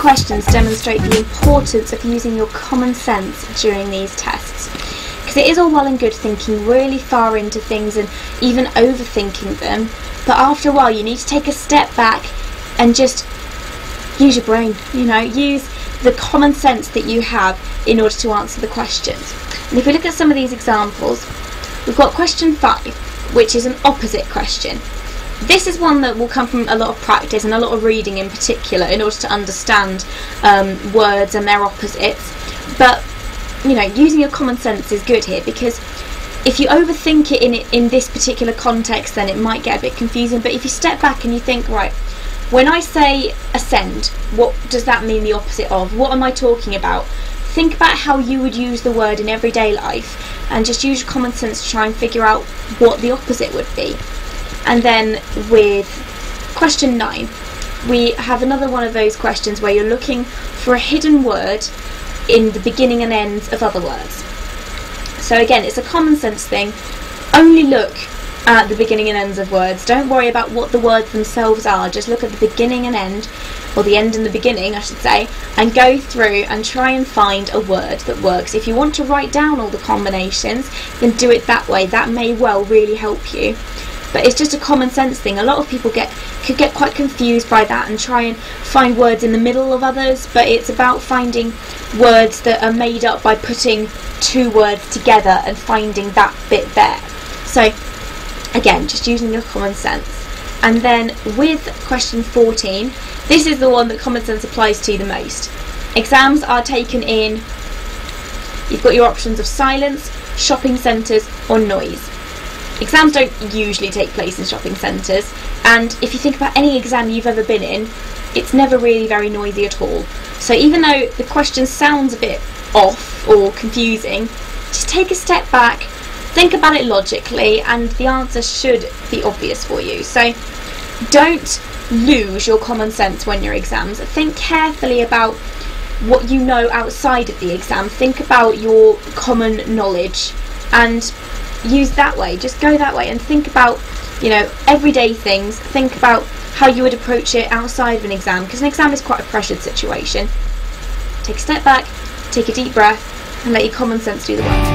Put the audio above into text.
questions demonstrate the importance of using your common sense during these tests. Because it is all well and good thinking really far into things and even overthinking them, but after a while you need to take a step back and just use your brain, use the common sense that you have in order to answer the questions. And if we look at some of these examples, we've got question 5, which is an opposite question. This is one that will come from a lot of practice and a lot of reading in particular in order to understand words and their opposites. But using your common sense is good here, because if you overthink it in this particular context, then it might get a bit confusing. But if you step back and you think, right, when I say ascend, what does that mean the opposite of? What am I talking about? Think about how you would use the word in everyday life and just use your common sense to try and figure out what the opposite would be. And then with question 9, we have another one of those questions where you're looking for a hidden word in the beginning and ends of other words. So again, it's a common sense thing. Only look at the beginning and ends of words. Don't worry about what the words themselves are. Just look at the beginning and end, or the end and the beginning, I should say, and go through and try and find a word that works. If you want to write down all the combinations, then do it that way. That may well really help you. But it's just a common sense thing. A lot of people could get quite confused by that and try and find words in the middle of others, but it's about finding words that are made up by putting two words together and finding that bit there. So again, just using your common sense. And then with question 14, this is the one that common sense applies to the most. Exams are taken in, you've got your options of silence, shopping centres or noise. Exams don't usually take place in shopping centres, and if you think about any exam you've ever been in, it's never really very noisy at all. So even though the question sounds a bit off or confusing, just take a step back, think about it logically, and the answer should be obvious for you. So don't lose your common sense when you're exams. Think carefully about what you know outside of the exam. Think about your common knowledge and use that way. Just go that way and think about everyday things. Think about how you would approach it outside of an exam, because an exam is quite a pressured situation. Take a step back, take a deep breath, and let your common sense do the work.